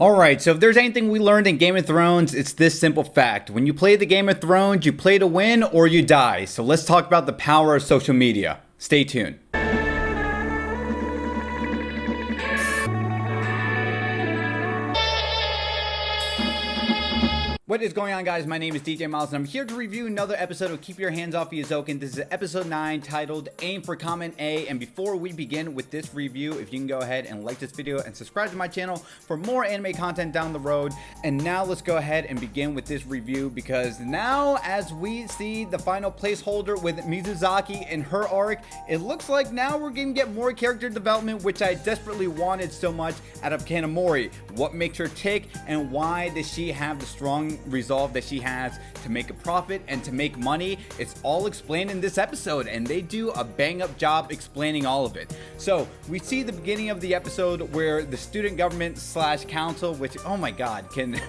Alright, so if there's anything we learned in Game of Thrones, it's this simple fact. When you play the Game of Thrones, you play to win or you die. So let's talk about the power of social media. Stay tuned. What is going on, guys? My name is DJ Milez and I'm here to review another episode of Keep Your Hands Off Eizouken. This is episode 9 titled Aim for Comet A. And before we begin with this review, if you can go ahead and like this video and subscribe to my channel for more anime content down the road. And now let's go ahead and begin with this review, because now as we see the final placeholder with Mizuzaki and her arc, it looks like now we're going to get more character development, which I desperately wanted so much out of Kanamori. What makes her tick and why does she have the strong resolve that she has to make a profit and to make money? It's all explained in this episode, and they do a bang up job explaining all of it. So we see the beginning of the episode where the student government slash council, which, oh my god, can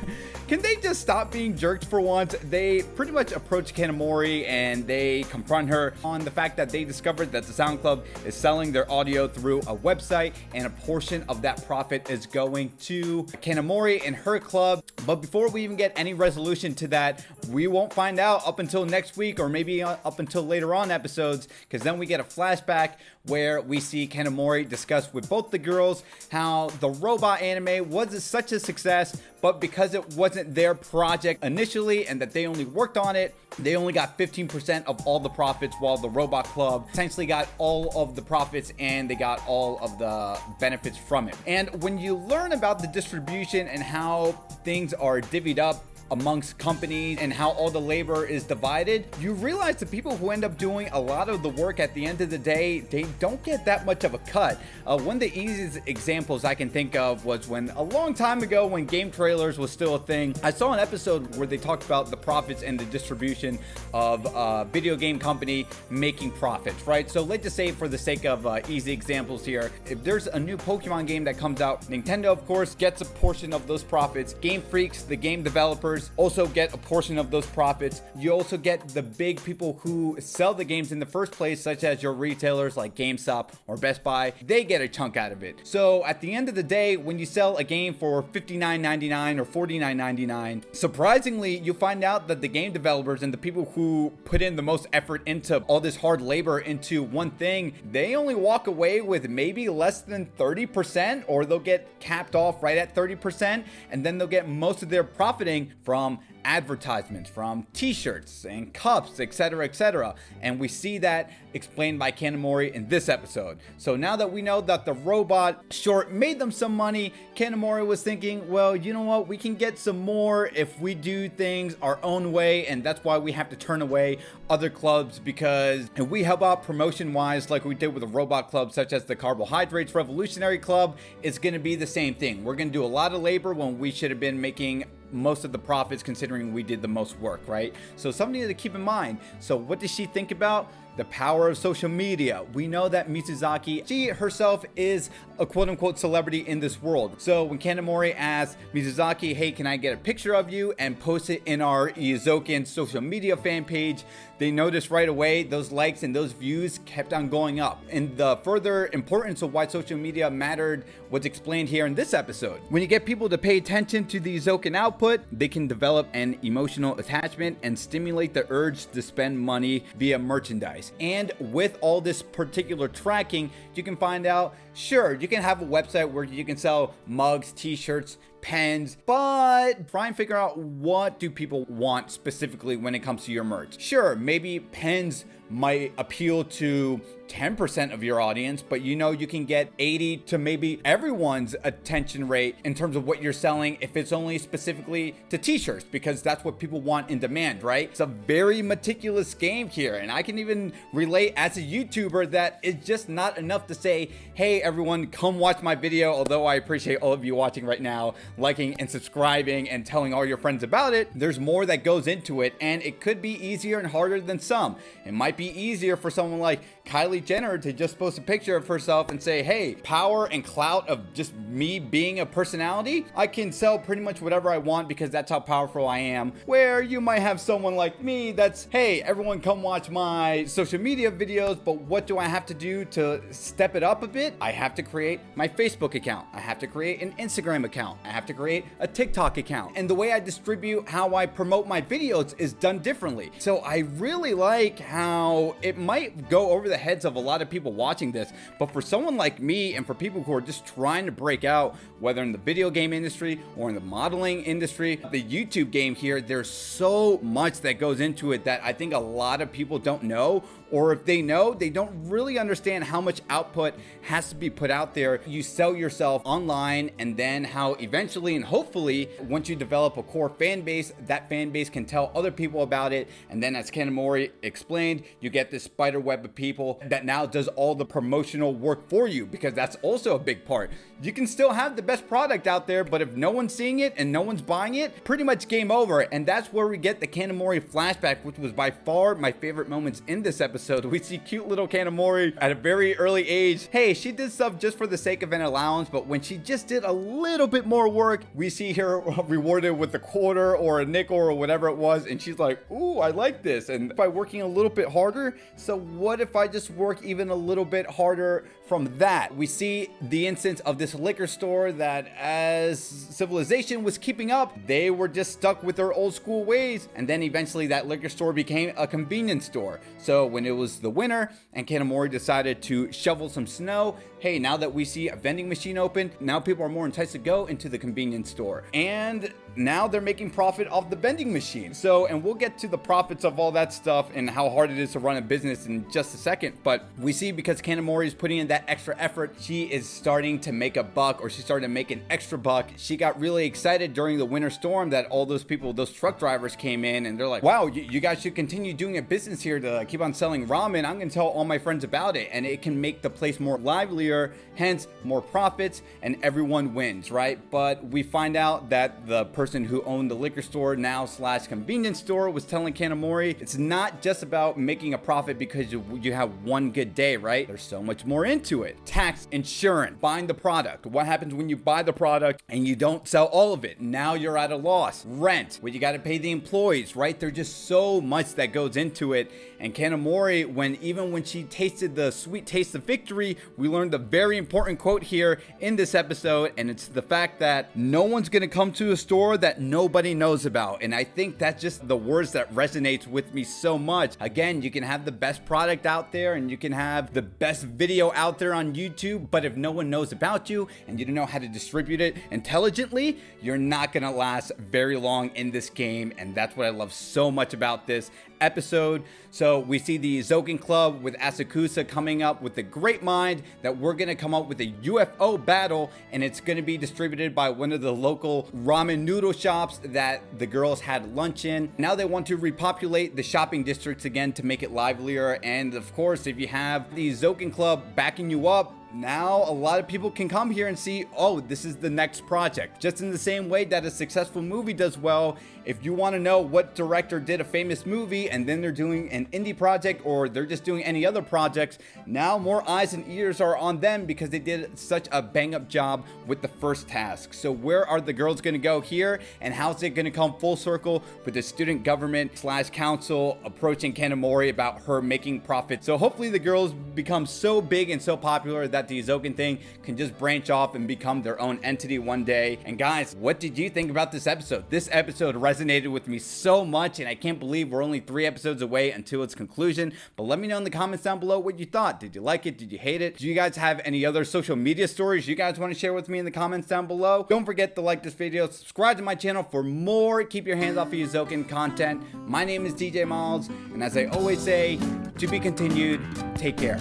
they just stop being jerks for once? They pretty much approach Kanamori and they confront her on the fact that they discovered that the Sound Club is selling their audio through a website, and a portion of that profit is going to Kanamori and her club. But before we even get any resolution to that, we won't find out up until next week, or maybe up until later on episodes, because then we get a flashback where we see Kanamori discuss with both the girls how the robot anime was such a success, but because it wasn't their project initially and that they only worked on it, they only got 15% of all the profits, while the robot club essentially got all of the profits and they got all of the benefits from it. And when you learn about the distribution and how things are divvied up amongst companies and how all the labor is divided, you realize the people who end up doing a lot of the work at the end of the day, they don't get that much of a cut. One of the easiest examples I can think of was when a long time ago, when game trailers was still a thing, I saw an episode where they talked about the profits and the distribution of a video game company making profits, right? So let's just say, for the sake of easy examples here, if there's a new Pokemon game that comes out, Nintendo of course gets a portion of those profits. Game Freaks, the game developers, also get a portion of those profits. You also get the big people who sell the games in the first place, such as your retailers like GameStop or Best Buy. They get a chunk out of it. So at the end of the day, when you sell a game for $59.99 or $49.99, surprisingly, you find out that the game developers and the people who put in the most effort into all this hard labor into one thing, they only walk away with maybe less than 30%, or they'll get capped off right at 30%, and then they'll get most of their profiting from advertisements, from t-shirts and cups, etc., etc. And we see that explained by Kanamori in this episode. So now that we know that the robot short made them some money, Kanamori was thinking, well, you know what, we can get some more if we do things our own way, and that's why we have to turn away other clubs, because if we help out promotion wise like we did with a robot club such as the Carbohydrates Revolutionary Club, it's going to be the same thing. We're going to do a lot of labor when we should have been making most of the profits, considering we did the most work, right? So something to keep in mind. So what does she think about? The power of social media. We know that Mizuzaki, she herself is a quote-unquote celebrity in this world. So when Kanamori asked Mizuzaki, hey, can I get a picture of you and post it in our Eizouken social media fan page, they noticed right away those likes and those views kept on going up. And the further importance of why social media mattered was explained here in this episode. When you get people to pay attention to the Eizouken output, they can develop an emotional attachment and stimulate the urge to spend money via merchandise. And with all this particular tracking, you can find out, sure, you can have a website where you can sell mugs, t-shirts, pens, but try and figure out, what do people want specifically when it comes to your merch? Sure, maybe pens might appeal to 10% of your audience, but you know you can get 80 to maybe everyone's attention rate in terms of what you're selling if it's only specifically to t-shirts, because that's what people want in demand, right? It's a very meticulous game here, and I can even relate as a YouTuber that it's just not enough to say, hey everyone, come watch my video, although I appreciate all of you watching right now, liking and subscribing and telling all your friends about it. There's more that goes into it, and it could be easier and harder than some. It might be easier for someone like Kylie Jenner to just post a picture of herself and say, hey, power and clout of just me being a personality, I can sell pretty much whatever I want because that's how powerful I am. Where you might have someone like me that's, hey, everyone come watch my social media videos, but what do I have to do to step it up a bit? I have to create my Facebook account. I have to create an Instagram account. I have to create a TikTok account. And the way I distribute how I promote my videos is done differently. So I really like how it might go over the heads of a lot of people watching this, but for someone like me and for people who are just trying to break out, whether in the video game industry or in the modeling industry, the YouTube game here, there's so much that goes into it that I think a lot of people don't know, or if they know, they don't really understand how much output has to be put out there. You sell yourself online, and then how eventually and hopefully once you develop a core fan base, that fan base can tell other people about it. And then as Kanamori explained, you get this spider web of people that now does all the promotional work for you, because that's also a big part. You can still have the best product out there, but if no one's seeing it and no one's buying it, pretty much game over. And that's where we get the Kanamori flashback, which was by far my favorite moments in this episode. We see cute little Kanamori at a very early age. Hey, she did stuff just for the sake of an allowance, but when she just did a little bit more work, we see her rewarded with a quarter or a nickel or whatever it was, and she's like, ooh, I like this. And by working a little bit harder, so what if I just work even a little bit harder from that? We see the instance of this liquor store that as civilization was keeping up, they were just stuck with their old school ways, and then eventually that liquor store became a convenience store. So when it was the winter and Kanamori decided to shovel some snow, hey, now that we see a vending machine open, now people are more enticed to go into the convenience store. And now they're making profit off the vending machine. So, and we'll get to the profits of all that stuff and how hard it is to run a business in just a second. But we see because Kanamori is putting in that extra effort, she is starting to make a buck, or she's starting to make an extra buck. She got really excited during the winter storm that all those people, those truck drivers came in and they're like, wow, you guys should continue doing a business here to keep on selling ramen. I'm gonna tell all my friends about it, and it can make the place more livelier, hence more profits, and everyone wins, right? But we find out that the person who owned the liquor store now / convenience store was telling Kanamori, it's not just about making a profit because you have one good day, right? There's so much more into it. Tax, insurance, buying the product. What happens when you buy the product and you don't sell all of it? Now you're at a loss. Rent, well, you got to pay the employees, right? There's just so much that goes into it. And Kanamori, even when she tasted the sweet taste of victory, we learned a very important quote here in this episode, and it's the fact that no one's gonna come to a store that nobody knows about. And I think that's just the words that resonates with me so much. Again, you can have the best product out there and you can have the best video out there on YouTube, but if no one knows about you and you don't know how to distribute it intelligently, you're not gonna last very long in this game. And that's what I love so much about this episode. So we see the Eizouken Club with Asakusa coming up with the great mind that we're going to come up with a UFO battle, and it's going to be distributed by one of the local ramen noodle shops that the girls had lunch in. Now they want to repopulate the shopping districts again to make it livelier, and of course if you have the Eizouken Club backing you up, now a lot of people can come here and see, oh, this is the next project. Just in the same way that a successful movie does well, if you want to know what director did a famous movie and then they're doing an indie project or they're just doing any other projects, now more eyes and ears are on them because they did such a bang up job with the first task. So where are the girls going to go here, and how's it going to come full circle with the student government / council approaching Kanamori about her making profit? So hopefully the girls become so big and so popular that the Eizouken thing can just branch off and become their own entity one day. And guys, what did you think about this episode? This episode resonated with me so much, and I can't believe we're only 3 episodes away until its conclusion. But let me know in the comments down below what you thought. Did you like it? Did you hate it? Do you guys have any other social media stories you guys want to share with me in the comments down below? Don't forget to like this video, subscribe to my channel for more Keep Your Hands Off of Eizouken content. My name is DJ Milez, and as I always say, to be continued, take care.